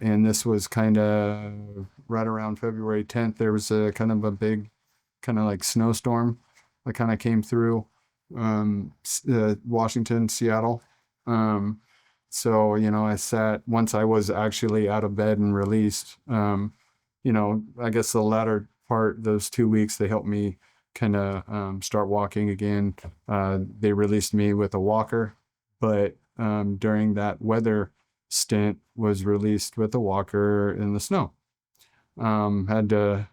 and this was kind of right around February 10th. There was a kind of a big, kind of like snowstorm that kind of came through Washington, Seattle. Um, so, I sat once I was actually out of bed and released. I guess the latter part, those 2 weeks, they helped me kind of start walking again. They released me with a walker, but during that weather stint, was released with a walker in the snow. Had to,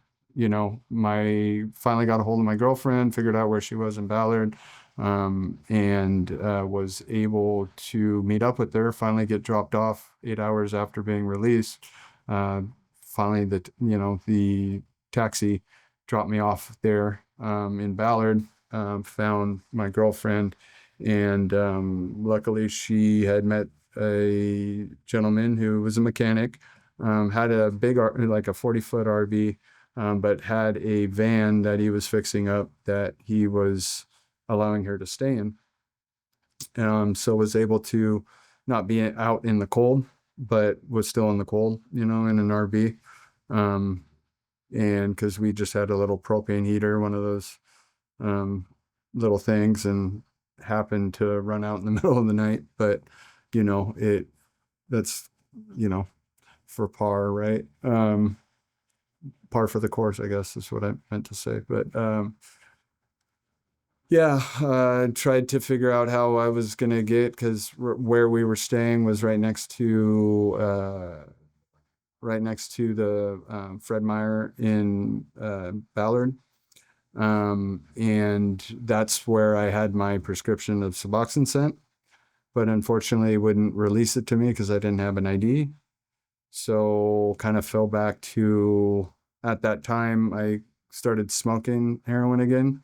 my finally got a hold of my girlfriend, figured out where she was in Ballard, and was able to meet up with her. Finally, get dropped off 8 hours after being released. Uh, Finally, the taxi dropped me off there in Ballard. Found my girlfriend, and luckily she had met a gentleman who was a mechanic, had a big, like a 40-foot RV, but had a van that he was fixing up that he was allowing her to stay in. So was able to not be out in the cold, but was still in the cold, in an RV. Um, and because we just had a little propane heater, one of those um, little things, and happened to run out in the middle of the night. But it that's you know for par, right? Par for the course, I guess is what I meant to say. But yeah, tried to figure out how I was gonna get, because where we were staying was right next to the Fred Meyer in Ballard. And that's where I had my prescription of Suboxone sent, but unfortunately wouldn't release it to me because I didn't have an ID. So kind of fell back to, at that time, I started smoking heroin again,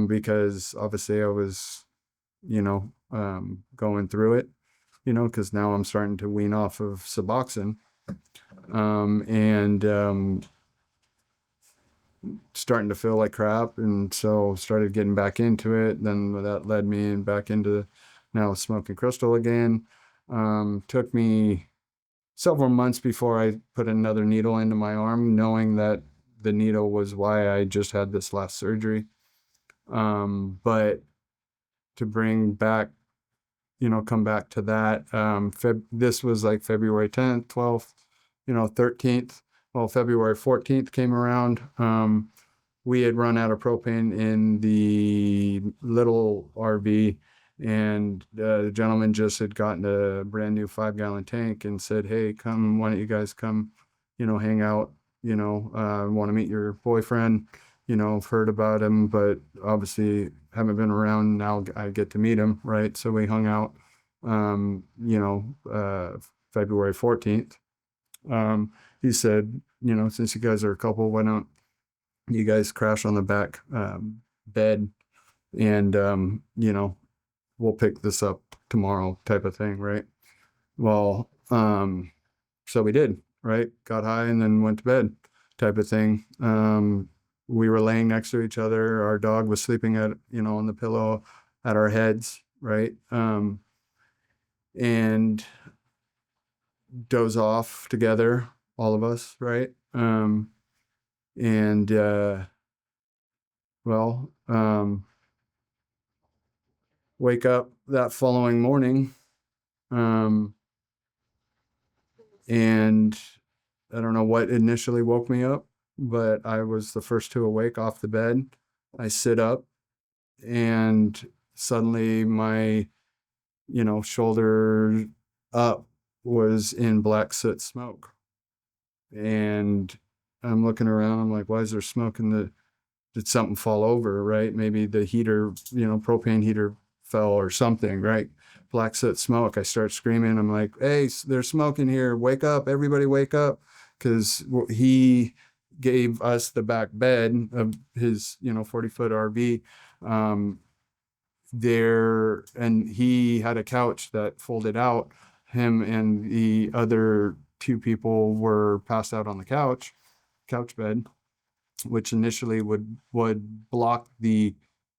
because obviously I was, going through it, because now I'm starting to wean off of Suboxone, and starting to feel like crap. And so started getting back into it. Then that led me back into now smoking crystal again. Took me several months before I put another needle into my arm, knowing that the needle was why I just had this last surgery. But to bring back, come back to that, this was like February 10th, 12th, 13th. Well, February 14th came around. We had run out of propane in the little RV, and the gentleman just had gotten a brand new 5 gallon tank and said, "Hey, come, why don't you guys come, hang out? Want to meet your boyfriend. I've heard about him, but obviously haven't been around. Now I get to meet him, right?" So we hung out, um, you know, uh, February 14th. He said, "Since you guys are a couple, why don't you guys crash on the back bed, and we'll pick this up tomorrow," type of thing, right? Well, so we did, right? Got high and then went to bed, type of thing. We were laying next to each other. Our dog was sleeping on the pillow at our heads, right? And doze off together, all of us, right? And well, wake up that following morning, um, and I don't know what initially woke me up, but I was the first to awake off the bed. I sit up, and suddenly my, shoulder up was in black soot smoke. And I'm looking around, I'm like, why is there smoke in the, did something fall over, right? Maybe the heater, propane heater fell or something, right? Black soot smoke. I start screaming. I'm like, "Hey, there's smoke in here. Wake up. Everybody wake up." Because he gave us the back bed of his, 40-foot RV, um, there, and he had a couch that folded out. Him and the other two people were passed out on the couch bed, which initially would block the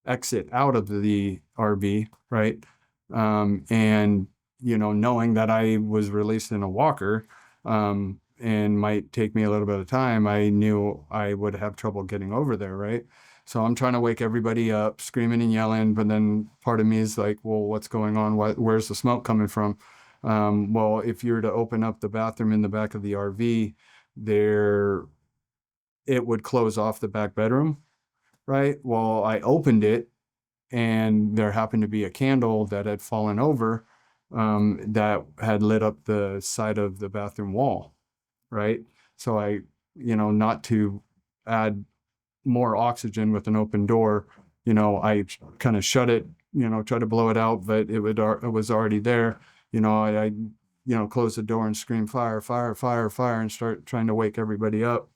exit out of the RV, right? And knowing that I was released in a walker, and might take me a little bit of time, I knew I would have trouble getting over there, right? So I'm trying to wake everybody up, screaming and yelling, but then part of me is like, well, what's going on? Where's the smoke coming from? Well, if you were to open up the bathroom in the back of the RV, there it would close off the back bedroom, right? Well, I opened it and there happened to be a candle that had fallen over, that had lit up the side of the bathroom wall, right? So I, not to add more oxygen with an open door, I kind of shut it, try to blow it out, but it was already there. I close the door and scream fire, fire, fire, fire, and start trying to wake everybody up.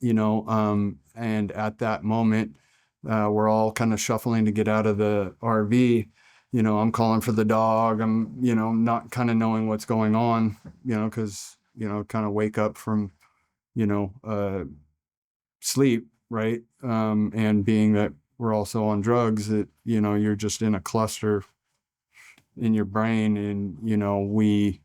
And at that moment, we're all kind of shuffling to get out of the RV. I'm calling for the dog. I'm, not kind of knowing what's going on, because, kind of wake up from, you know, uh, sleep, right? And being that we're also on drugs, that, you're just in a cluster in your brain, and, we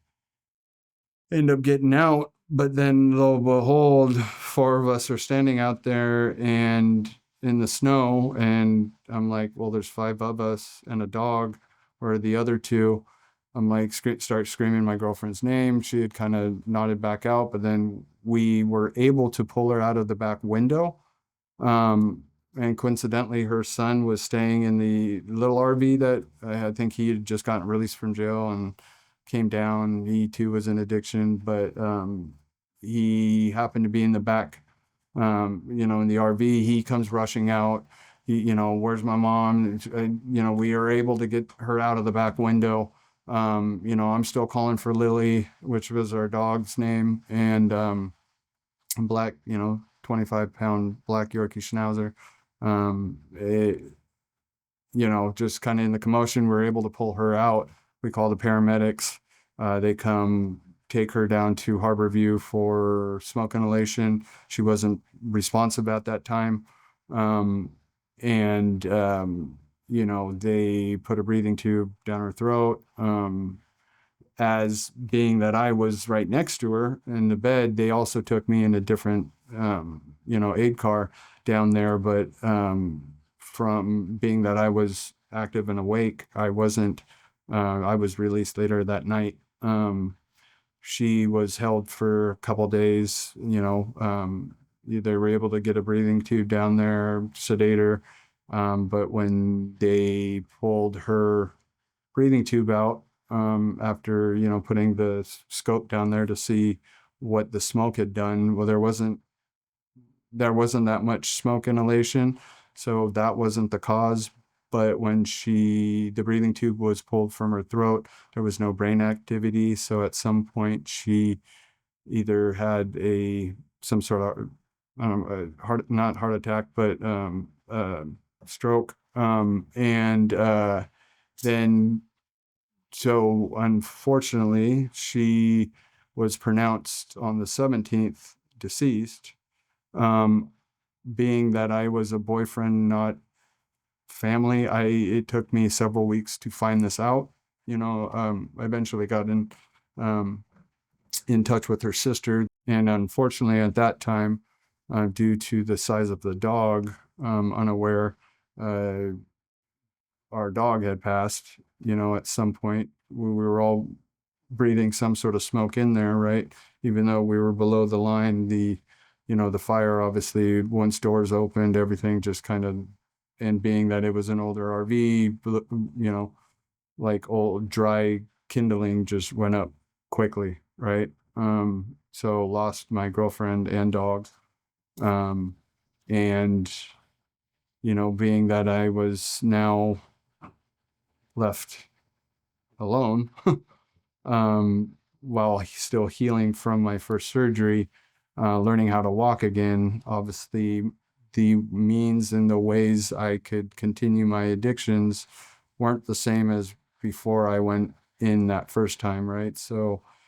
end up getting out. But then, lo and behold, four of us are standing out there and in the snow, and I'm like, well, there's five of us and a dog. Or the other two? I'm like, start screaming my girlfriend's name. She had kind of nodded back out, but then we were able to pull her out of the back window. And coincidentally, her son was staying in the little RV that I think he had just gotten released from jail and came down. He too was in addiction, but he happened to be in the back, in the RV. He comes rushing out. Where's my mom? We are able to get her out of the back window. I'm still calling for Lily, which was our dog's name, and black, 25-pound black Yorkie Schnauzer. Just kind of in the commotion, we're able to pull her out. We call the paramedics. They come take her down to Harborview for smoke inhalation. She wasn't responsive at that time. And they put a breathing tube down her throat. As being that I was right next to her in the bed, they also took me in a different, aid car down there. But from being that I was active and awake, I wasn't. I was released later that night. She was held for a couple days. They were able to get a breathing tube down there, sedate her. But when they pulled her breathing tube out, after putting the scope down there to see what the smoke had done, well, there wasn't that much smoke inhalation, so that wasn't the cause. But when the breathing tube was pulled from her throat, there was no brain activity. So at some point she either had some sort of, not heart attack, but stroke. And then so unfortunately, she was pronounced on the 17th deceased. Um, Being that I was a boyfriend, not family, it took me several weeks to find this out. I eventually got um, in touch with her sister, and unfortunately, at that time, due to the size of the dog, unaware, uh, our dog had passed. At some point, we were all breathing some sort of smoke in there, right? Even though we were below the line, the fire, obviously, once doors opened, everything just kind of, and being that it was an older RV, like old dry kindling just went up quickly, right? So lost my girlfriend and dog. Um, and, being that I was now left alone, while still healing from my first surgery, learning how to walk again. Obviously, the means and the ways I could continue my addictions weren't the same as before I went in that first time, right? So